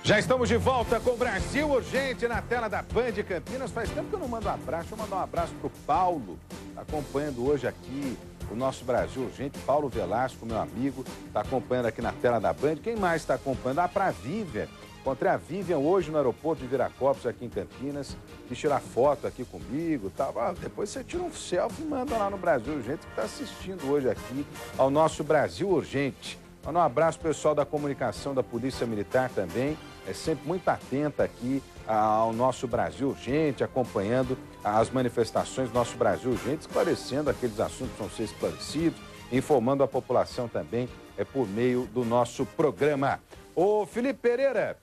Já estamos de volta com o Brasil Urgente na tela da Band Campinas. Faz tempo que eu não mando um abraço. Deixa eu mandar um abraço para o Paulo, está acompanhando hoje aqui o nosso Brasil Urgente. Paulo Velasco, meu amigo, está acompanhando aqui na tela da Band. Quem mais está acompanhando? Ah, para a Vivian. Encontrei a Vivian hoje no aeroporto de Viracopos, aqui em Campinas. Quis tirar foto aqui comigo e tal. Ah, depois você tira um selfie e manda lá no Brasil Urgente, que está assistindo hoje aqui ao nosso Brasil Urgente. Manda um abraço pro pessoal da comunicação da Polícia Militar também. É sempre muito atenta aqui ao nosso Brasil Urgente, acompanhando as manifestações do nosso Brasil Urgente, esclarecendo aqueles assuntos que vão ser esclarecidos, informando a população também por meio do nosso programa. Ô, Felipe Pereira,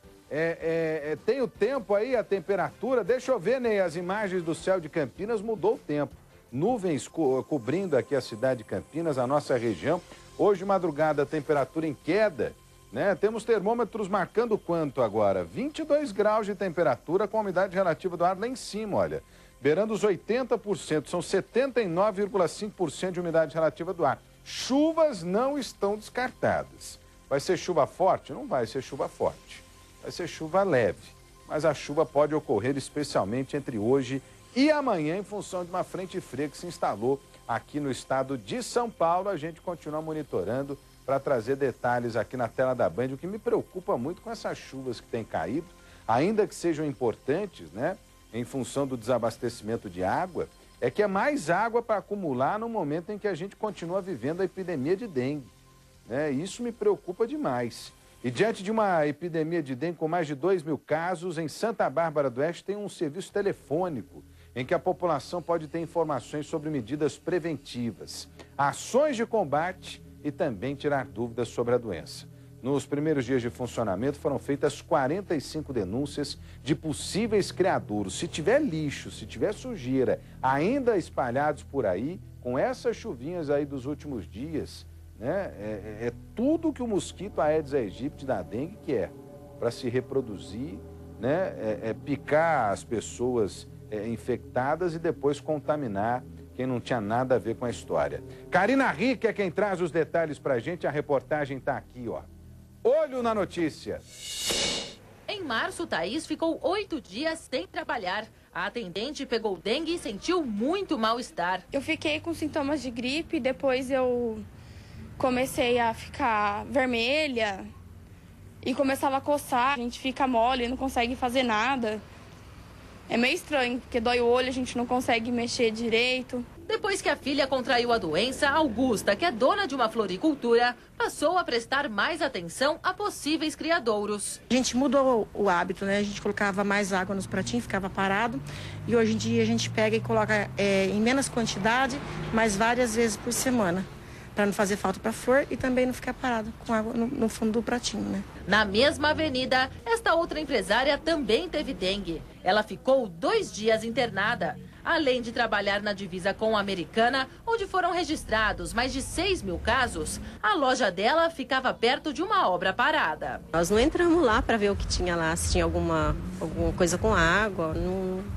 tem o tempo aí, a temperatura? Deixa eu ver, Ney, as imagens do céu de Campinas, mudou o tempo. Nuvens cobrindo aqui a cidade de Campinas, a nossa região. Hoje, madrugada, a temperatura em queda, né? Temos termômetros marcando quanto agora? 22 graus de temperatura com a umidade relativa do ar lá em cima, olha. Beirando os 80%, são 79,5% de umidade relativa do ar. Chuvas não estão descartadas. Vai ser chuva forte? Não vai ser chuva forte. Vai ser chuva leve. Mas a chuva pode ocorrer especialmente entre hoje e amanhã em função de uma frente fria que se instalou aqui no estado de São Paulo. A gente continua monitorando para trazer detalhes aqui na tela da Band. O que me preocupa muito com essas chuvas que têm caído, ainda que sejam importantes, né, em função do desabastecimento de água, é que é mais água para acumular no momento em que a gente continua vivendo a epidemia de dengue, né? Isso me preocupa demais. E diante de uma epidemia de dengue com mais de 2.000 casos, em Santa Bárbara do Oeste tem um serviço telefônico em que a população pode ter informações sobre medidas preventivas, ações de combate e também tirar dúvidas sobre a doença. Nos primeiros dias de funcionamento foram feitas 45 denúncias de possíveis criadouros. Se tiver lixo, se tiver sujeira ainda espalhados por aí, com essas chuvinhas aí dos últimos dias, né, é tudo que o mosquito Aedes aegypti da dengue quer para se reproduzir, né, picar as pessoas infectadas e depois contaminar quem não tinha nada a ver com a história. Karina Rick é quem traz os detalhes pra gente, a reportagem tá aqui, ó. Olho na notícia. Em março, Thaís ficou 8 dias sem trabalhar. A atendente pegou dengue e sentiu muito mal-estar. Eu fiquei com sintomas de gripe, depois eu comecei a ficar vermelha e começava a coçar. A gente fica mole, não consegue fazer nada. É meio estranho, porque dói o olho, a gente não consegue mexer direito. Depois que a filha contraiu a doença, Augusta, que é dona de uma floricultura, passou a prestar mais atenção a possíveis criadouros. A gente mudou o hábito, né? A gente colocava mais água nos pratinhos, ficava parado. E hoje em dia a gente pega e coloca em menos quantidade, mas várias vezes por semana, para não fazer falta para a flor e também não ficar parado com água no fundo do pratinho, né? Na mesma avenida, esta outra empresária também teve dengue. Ela ficou 2 dias internada. Além de trabalhar na divisa com a Americana, onde foram registrados mais de 6.000 casos, a loja dela ficava perto de uma obra parada. Nós não entramos lá para ver o que tinha lá, se tinha alguma coisa com água,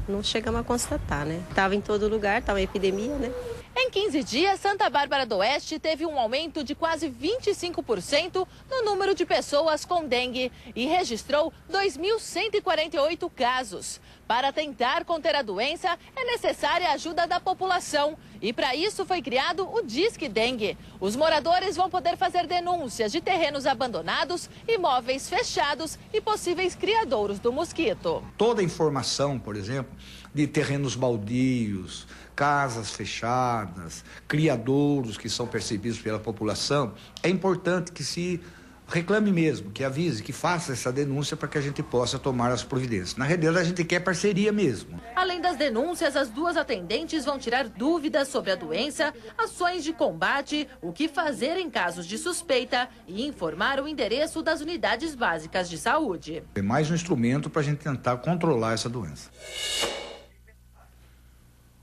não chegamos a constatar, né? Estava em todo lugar, estava em epidemia, né? Em 15 dias, Santa Bárbara do Oeste teve um aumento de quase 25% no número de pessoas com dengue e registrou 2.148 casos. Para tentar conter a doença, é necessária a ajuda da população. E para isso foi criado o Disque Dengue. Os moradores vão poder fazer denúncias de terrenos abandonados, imóveis fechados e possíveis criadouros do mosquito. Toda a informação, por exemplo, de terrenos baldios, casas fechadas, criadouros que são percebidos pela população, é importante que se reclame mesmo, que avise, que faça essa denúncia para que a gente possa tomar as providências. Na realidade, a gente quer parceria mesmo. Além das denúncias, as duas atendentes vão tirar dúvidas sobre a doença, ações de combate, o que fazer em casos de suspeita e informar o endereço das unidades básicas de saúde. É mais um instrumento para a gente tentar controlar essa doença.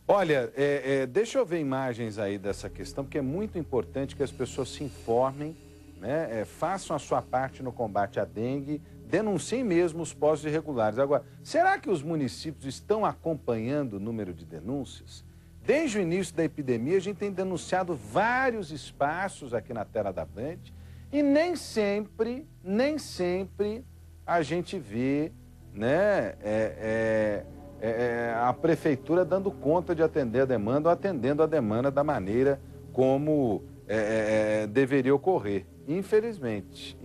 Olha, deixa eu ver imagens aí dessa questão, porque é muito importante que as pessoas se informem, né? Façam a sua parte no combate à dengue, denunciem mesmo os postos irregulares. Agora, será que os municípios estão acompanhando o número de denúncias? Desde o início da epidemia, a gente tem denunciado vários espaços aqui na tela da Band e nem sempre a gente vê, né, a prefeitura dando conta de atender a demanda ou atendendo a demanda da maneira como deveria ocorrer. Infelizmente.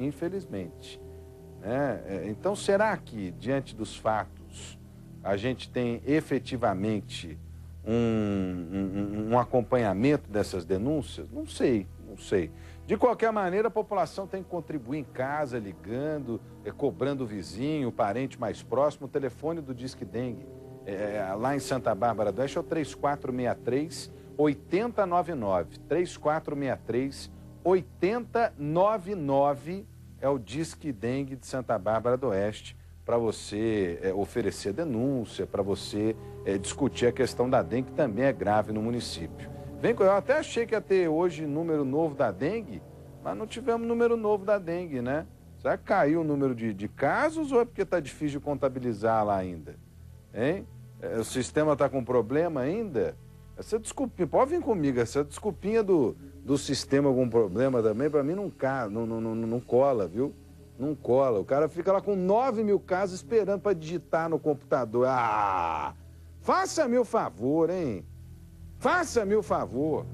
Né? Então, será que, diante dos fatos, a gente tem efetivamente um acompanhamento dessas denúncias? Não sei. De qualquer maneira, a população tem que contribuir em casa, ligando, cobrando o vizinho, o parente mais próximo. O telefone do Disque Dengue, lá em Santa Bárbara do Oeste, é o 3463-8099. 3463-8099 é o Disque Dengue de Santa Bárbara do Oeste, para você oferecer denúncia, para você discutir a questão da dengue, que também é grave no município. Eu até achei que ia ter hoje número novo da dengue, mas não tivemos número novo da dengue, né? Será que caiu o número de casos ou é porque está difícil de contabilizar lá ainda? Hein? O sistema está com problema ainda? Essa desculpinha, pode vir comigo, essa desculpinha do sistema com problema também, para mim não cola, viu? Não cola. O cara fica lá com 9.000 casos esperando para digitar no computador. Ah! Faça-me o favor, hein? Faça-me o favor.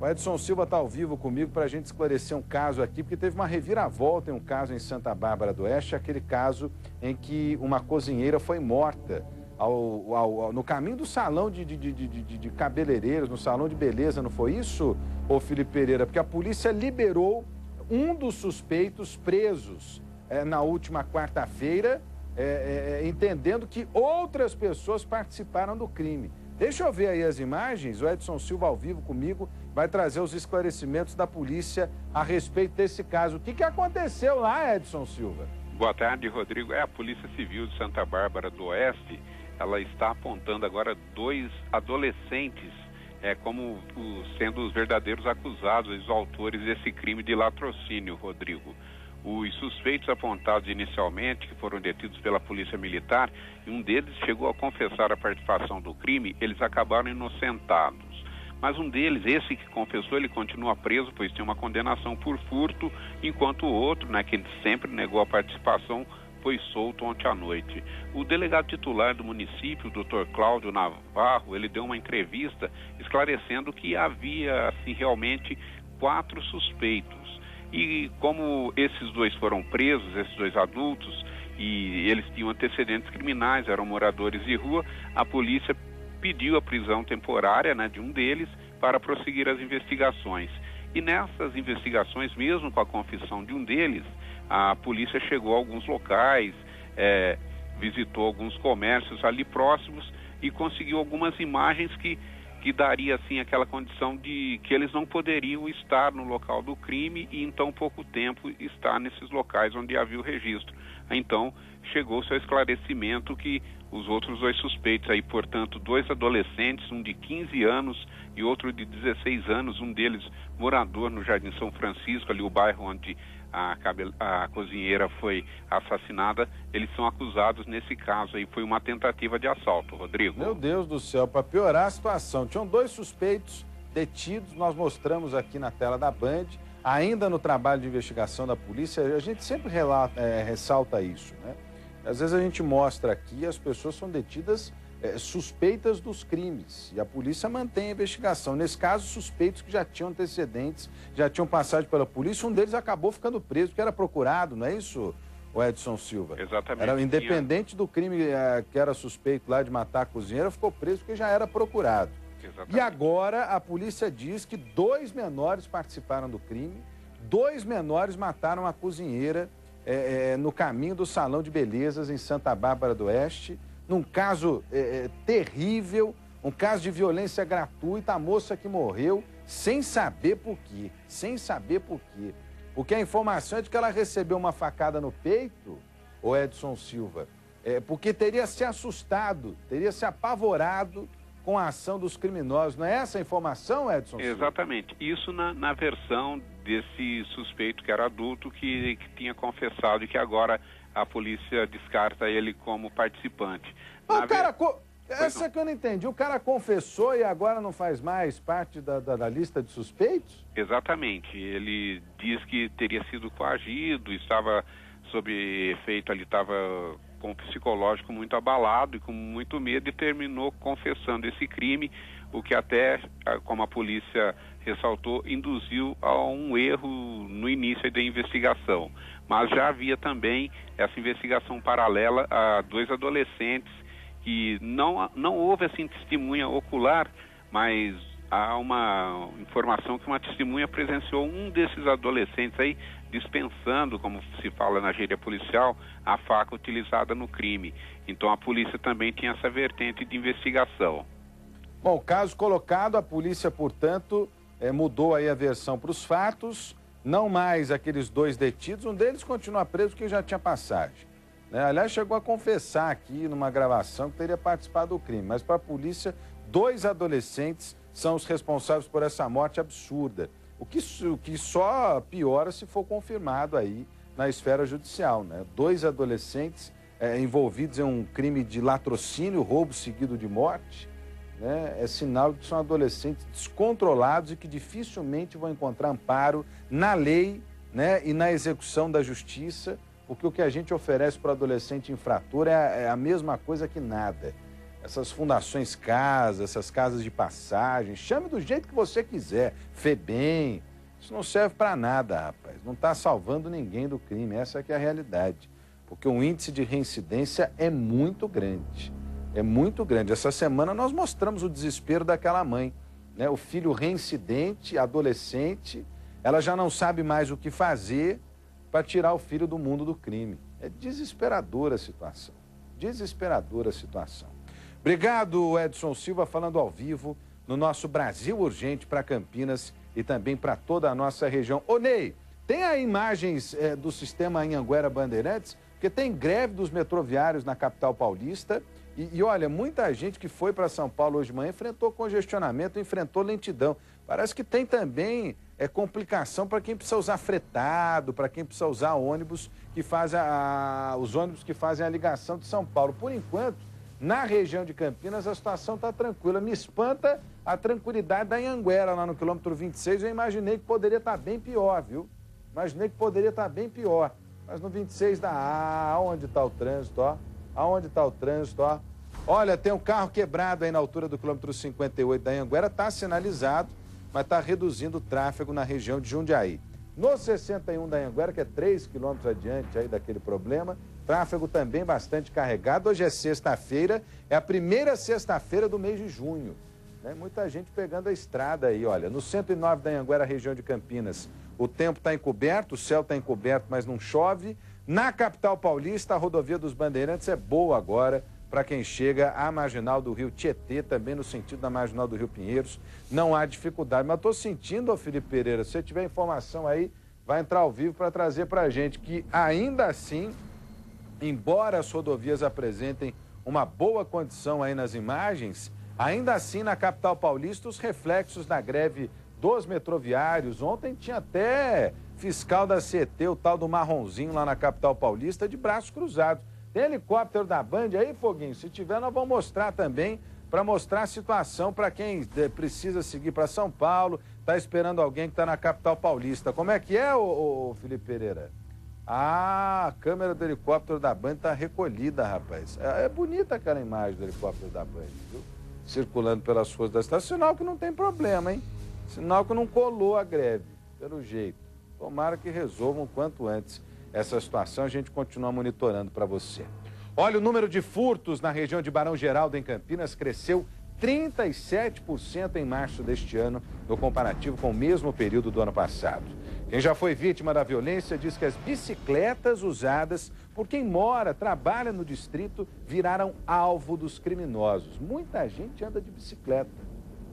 O Edson Silva está ao vivo comigo para a gente esclarecer um caso aqui, porque teve uma reviravolta em um caso em Santa Bárbara do Oeste, aquele caso em que uma cozinheira foi morta no caminho do salão de cabeleireiros, no salão de beleza, não foi isso, ô Felipe Pereira? Porque a polícia liberou um dos suspeitos presos na última quarta-feira, entendendo que outras pessoas participaram do crime. Deixa eu ver aí as imagens, o Edson Silva ao vivo comigo vai trazer os esclarecimentos da polícia a respeito desse caso. O que aconteceu lá, Edson Silva? Boa tarde, Rodrigo. A Polícia Civil de Santa Bárbara do Oeste, ela está apontando agora 2 adolescentes como sendo os verdadeiros acusados, os autores desse crime de latrocínio, Rodrigo. Os suspeitos apontados inicialmente, que foram detidos pela Polícia Militar, e um deles chegou a confessar a participação do crime, eles acabaram inocentados. Mas um deles, esse que confessou, ele continua preso, pois tem uma condenação por furto, enquanto o outro, que ele sempre negou a participação, foi solto ontem à noite. O delegado titular do município, o Dr. Cláudio Navarro, ele deu uma entrevista esclarecendo que havia, assim, realmente 4 suspeitos. E como esses 2 foram presos, esses 2 adultos, e eles tinham antecedentes criminais, eram moradores de rua, a polícia pediu a prisão temporária de um deles para prosseguir as investigações. E nessas investigações, mesmo com a confissão de um deles, a polícia chegou a alguns locais, visitou alguns comércios ali próximos e conseguiu algumas imagens que daria assim aquela condição de que eles não poderiam estar no local do crime e em tão pouco tempo estar nesses locais onde havia o registro. Então chegou-se ao esclarecimento que os outros 2 suspeitos aí, portanto, 2 adolescentes, um de 15 anos e outro de 16 anos, um deles morador no Jardim São Francisco, ali o bairro onde a cozinheira foi assassinada, eles são acusados nesse caso aí, foi uma tentativa de assalto, Rodrigo. Meu Deus do céu, para piorar a situação, tinham 2 suspeitos detidos, nós mostramos aqui na tela da Band, ainda no trabalho de investigação da polícia, a gente sempre ressalta isso, né? Às vezes a gente mostra aqui, as pessoas são detidas suspeitas dos crimes e a polícia mantém a investigação. Nesse caso, suspeitos que já tinham antecedentes, já tinham passagem pela polícia, um deles acabou ficando preso, porque era procurado, não é isso, o Edson Silva? Exatamente. Era independente do crime que era suspeito lá de matar a cozinheira, ficou preso porque já era procurado. Exatamente. E agora a polícia diz que 2 menores participaram do crime, 2 menores mataram a cozinheira no caminho do salão de belezas em Santa Bárbara do Oeste, num caso terrível, um caso de violência gratuita, a moça que morreu sem saber por quê, Porque a informação é de que ela recebeu uma facada no peito, o Edson Silva, porque teria se assustado, teria se apavorado com a ação dos criminosos. Não é essa a informação, Edson Silva? Exatamente. Isso na versão desse suspeito que era adulto, que tinha confessado e que agora a polícia descarta ele como participante. Essa que eu não entendi. O cara confessou e agora não faz mais parte da lista de suspeitos? Exatamente. Ele diz que teria sido coagido, estava sob efeito ali, estava com o psicológico muito abalado e com muito medo, e terminou confessando esse crime, o que até, como a polícia ressaltou, induziu a um erro no início da investigação. Mas já havia também essa investigação paralela a 2 adolescentes que não houve assim testemunha ocular, mas há uma informação que uma testemunha presenciou um desses adolescentes aí dispensando, como se fala na gíria policial, a faca utilizada no crime. Então a polícia também tinha essa vertente de investigação. Bom, caso colocado, a polícia, portanto, mudou aí a versão para os fatos, não mais aqueles 2 detidos, um deles continua preso porque já tinha passagem. Aliás, chegou a confessar aqui numa gravação que teria participado do crime, mas para a polícia, 2 adolescentes são os responsáveis por essa morte absurda, o que só piora se for confirmado aí na esfera judicial, né? 2 adolescentes envolvidos em um crime de latrocínio, roubo seguido de morte, né? É sinal de que são adolescentes descontrolados e que dificilmente vão encontrar amparo na lei, né? E na execução da justiça, porque o que a gente oferece para o adolescente infrator é a mesma coisa que nada. Essas fundações casas, essas casas de passagem, chame do jeito que você quiser, FEBEM, isso não serve para nada, rapaz. Não está salvando ninguém do crime, essa é que é a realidade. Porque o índice de reincidência é muito grande. É muito grande. Essa semana nós mostramos o desespero daquela mãe, né? O filho reincidente, adolescente, ela já não sabe mais o que fazer para tirar o filho do mundo do crime. É desesperadora a situação. Desesperadora a situação. Obrigado, Edson Silva, falando ao vivo no nosso Brasil Urgente para Campinas e também para toda a nossa região. Ô, Ney, tem aí imagens do sistema Anhanguera Bandeirantes? Porque tem greve dos metroviários na capital paulista e olha, muita gente que foi para São Paulo hoje de manhã enfrentou congestionamento, enfrentou lentidão. Parece que tem também complicação para quem precisa usar fretado, para quem precisa usar ônibus que fazem os ônibus que fazem a ligação de São Paulo. Por enquanto, na região de Campinas, a situação está tranquila. Me espanta a tranquilidade da Anhanguera, lá no quilômetro 26. Eu imaginei que poderia estar bem pior, viu? Imaginei que poderia estar bem pior. Mas no 26 aonde está o trânsito, ó? Aonde está o trânsito, ó? Olha, tem um carro quebrado aí na altura do quilômetro 58 da Anhanguera. Está sinalizado, mas está reduzindo o tráfego na região de Jundiaí. No 61 da Anhanguera, que é 3 quilômetros adiante aí daquele problema, tráfego também bastante carregado. Hoje é sexta-feira, é a primeira sexta-feira do mês de junho. Né? Muita gente pegando a estrada aí, olha. No 109 da Anhanguera, região de Campinas, o tempo está encoberto, o céu está encoberto, mas não chove. Na capital paulista, a rodovia dos Bandeirantes é boa agora para quem chega à marginal do Rio Tietê, também no sentido da marginal do Rio Pinheiros. Não há dificuldade, mas estou sentindo, ô Felipe Pereira, se você tiver informação aí, vai entrar ao vivo para trazer para a gente que ainda assim, embora as rodovias apresentem uma boa condição aí nas imagens, ainda assim na capital paulista os reflexos da greve dos metroviários. Ontem tinha até fiscal da CET, o tal do Marronzinho lá na capital paulista, de braços cruzados. Tem helicóptero da Band aí, Foguinho? Se tiver, nós vamos mostrar também, para mostrar a situação para quem precisa seguir para São Paulo, está esperando alguém que está na capital paulista. Como é que é, ô Felipe Pereira? Ah, a câmera do helicóptero da Band está recolhida, rapaz. É bonita aquela imagem do helicóptero da Band, viu? Circulando pelas ruas da cidade. Sinal que não tem problema, hein? Sinal que não colou a greve, pelo jeito. Tomara que resolvam o quanto antes essa situação. A gente continua monitorando para você. Olha, o número de furtos na região de Barão Geraldo, em Campinas, cresceu 37% em março deste ano, no comparativo com o mesmo período do ano passado. Quem já foi vítima da violência diz que as bicicletas usadas por quem mora, trabalha no distrito, viraram alvo dos criminosos. Muita gente anda de bicicleta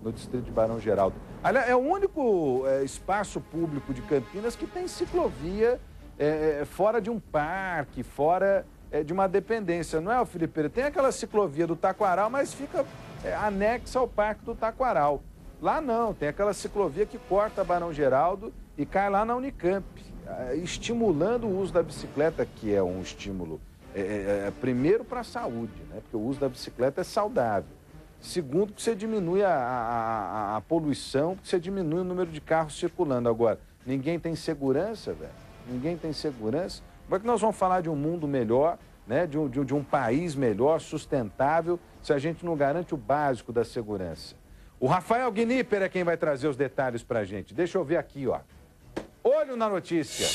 no distrito de Barão Geraldo. Aliás, é o único espaço público de Campinas que tem ciclovia fora de um parque, fora de uma dependência. Não é, Felipe Pereira? Tem aquela ciclovia do Taquaral, mas fica anexa ao Parque do Taquaral. Lá não, tem aquela ciclovia que corta Barão Geraldo e cai lá na Unicamp, estimulando o uso da bicicleta, que é um estímulo, primeiro, para a saúde, né? Porque o uso da bicicleta é saudável. Segundo, que você diminui a poluição, que você diminui o número de carros circulando. Agora, ninguém tem segurança, velho. Ninguém tem segurança. Como é que nós vamos falar de um mundo melhor, né? de um país melhor, sustentável, se a gente não garante o básico da segurança? O Rafael Gnipper é quem vai trazer os detalhes para a gente. Deixa eu ver aqui, ó. Olho na notícia.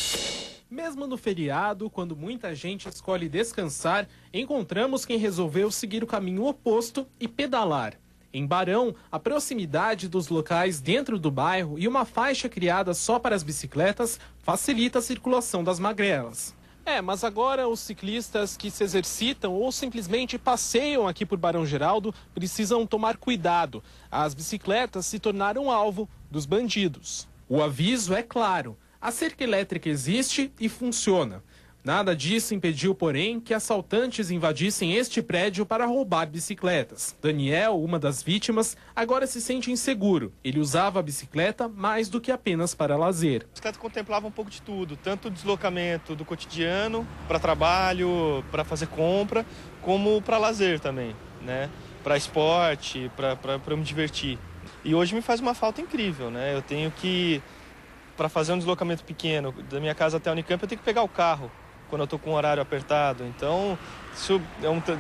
Mesmo no feriado, quando muita gente escolhe descansar, encontramos quem resolveu seguir o caminho oposto e pedalar. Em Barão, a proximidade dos locais dentro do bairro e uma faixa criada só para as bicicletas facilita a circulação das magrelas. Mas agora os ciclistas que se exercitam ou simplesmente passeiam aqui por Barão Geraldo precisam tomar cuidado. As bicicletas se tornaram alvo dos bandidos. O aviso é claro. A cerca elétrica existe e funciona. Nada disso impediu, porém, que assaltantes invadissem este prédio para roubar bicicletas. Daniel, uma das vítimas, agora se sente inseguro. Ele usava a bicicleta mais do que apenas para lazer. A bicicleta contemplava um pouco de tudo, tanto o deslocamento do cotidiano, para trabalho, para fazer compra, como para lazer também, né? Para esporte, para me divertir. E hoje me faz uma falta incrível, né? Eu tenho que, para fazer um deslocamento pequeno, da minha casa até a Unicamp, eu tenho que pegar o carro quando eu estou com um horário apertado. Então, isso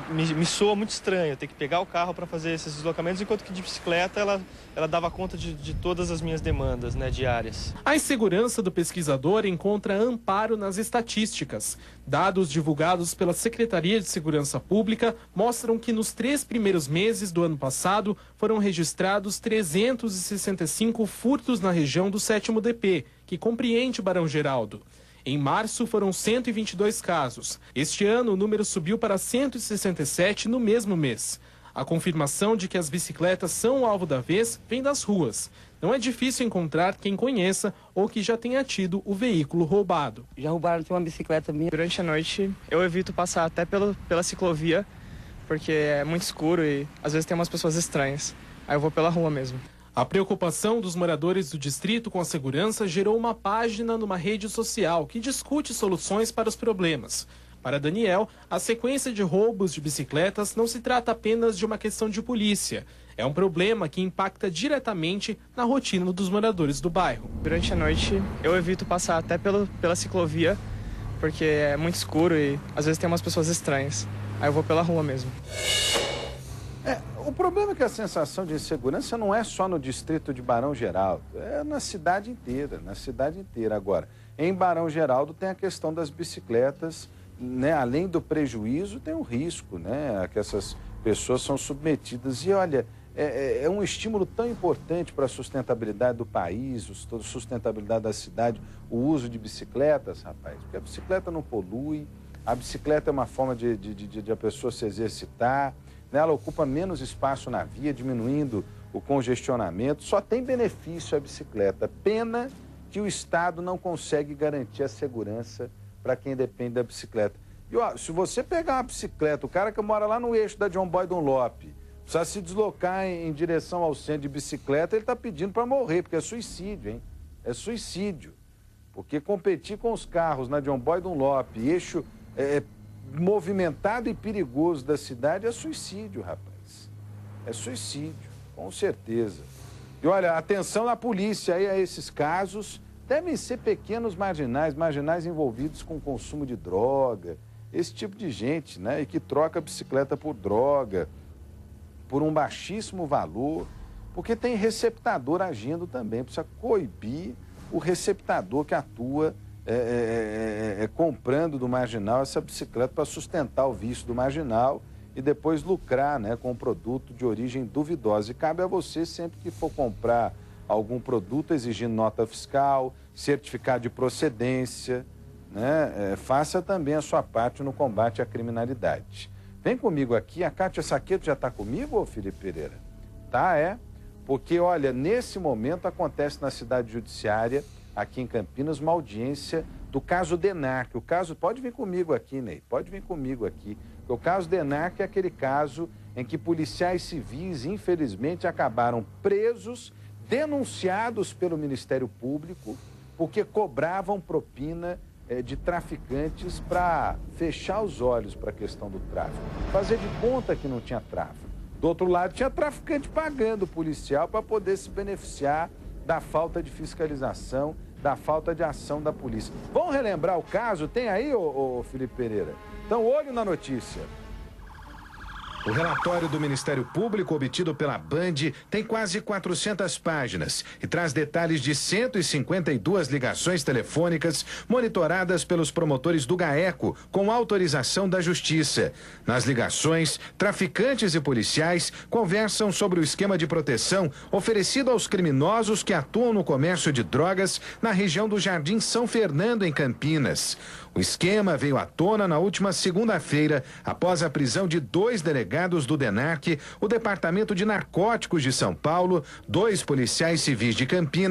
me soa muito estranho, eu ter que pegar o carro para fazer esses deslocamentos, enquanto que de bicicleta ela dava conta de todas as minhas demandas, né, diárias. A insegurança do pesquisador encontra amparo nas estatísticas. Dados divulgados pela Secretaria de Segurança Pública mostram que nos 3 primeiros meses do ano passado foram registrados 365 furtos na região do 7º DP, que compreende Barão Geraldo. Em março, foram 122 casos. Este ano, o número subiu para 167 no mesmo mês. A confirmação de que as bicicletas são o alvo da vez vem das ruas. Não é difícil encontrar quem conheça ou que já tenha tido o veículo roubado. Já roubaram uma bicicleta minha. Durante a noite, eu evito passar até pela ciclovia, porque é muito escuro e às vezes tem umas pessoas estranhas. Aí eu vou pela rua mesmo. A preocupação dos moradores do distrito com a segurança gerou uma página numa rede social que discute soluções para os problemas. Para Daniel, a sequência de roubos de bicicletas não se trata apenas de uma questão de polícia. É um problema que impacta diretamente na rotina dos moradores do bairro. Durante a noite, eu evito passar até pela ciclovia, porque é muito escuro e às vezes tem umas pessoas estranhas. Aí eu vou pela rua mesmo. O problema é que a sensação de insegurança não é só no distrito de Barão Geraldo, é na cidade inteira, Agora, em Barão Geraldo tem a questão das bicicletas, né? Além do prejuízo, tem o risco, né? A que essas pessoas são submetidas. E olha, é um estímulo tão importante para a sustentabilidade do país, a sustentabilidade da cidade, o uso de bicicletas, rapaz, porque a bicicleta não polui, a bicicleta é uma forma de a pessoa se exercitar, ela ocupa menos espaço na via, diminuindo o congestionamento. Só tem benefício a bicicleta. Pena que o Estado não consegue garantir a segurança para quem depende da bicicleta. E ó, se você pegar uma bicicleta, o cara que mora lá no eixo da John Boy Dunlop, precisa se deslocar em direção ao centro de bicicleta, ele está pedindo para morrer, porque é suicídio, hein? É suicídio. Porque competir com os carros na John Boy Dunlop, eixo movimentado e perigoso da cidade, é suicídio, rapaz. É suicídio, com certeza. E olha, atenção da polícia aí a esses casos. Devem ser pequenos marginais envolvidos com consumo de droga, esse tipo de gente, né? E que troca a bicicleta por droga, por um baixíssimo valor, porque tem receptador agindo também. Precisa coibir o receptador que atua comprando do marginal essa bicicleta para sustentar o vício do marginal e depois lucrar, né, com um produto de origem duvidosa. E cabe a você, sempre que for comprar algum produto, exigindo nota fiscal, certificado de procedência, né, faça também a sua parte no combate à criminalidade. Vem comigo aqui, a Kátia Saqueto já está comigo, ô Felipe Pereira? Tá, porque, olha, nesse momento acontece na cidade judiciária, aqui em Campinas, uma audiência do caso Denac. O caso, pode vir comigo aqui, Ney, pode vir comigo aqui. O caso Denac é aquele caso em que policiais civis, infelizmente, acabaram presos, denunciados pelo Ministério Público, porque cobravam propina de traficantes para fechar os olhos para a questão do tráfico. Fazer de conta que não tinha tráfico. Do outro lado, tinha traficante pagando o policial para poder se beneficiar da falta de fiscalização da falta de ação da polícia. Vamos relembrar o caso? Tem aí, ô Felipe Pereira? Então, olho na notícia. O relatório do Ministério Público, obtido pela Band, tem quase 400 páginas e traz detalhes de 152 ligações telefônicas monitoradas pelos promotores do GAECO, com autorização da Justiça. Nas ligações, traficantes e policiais conversam sobre o esquema de proteção oferecido aos criminosos que atuam no comércio de drogas na região do Jardim São Fernando, em Campinas. O esquema veio à tona na última segunda-feira, após a prisão de 2 delegados do DENARC, o Departamento de Narcóticos de São Paulo, 2 policiais civis de Campinas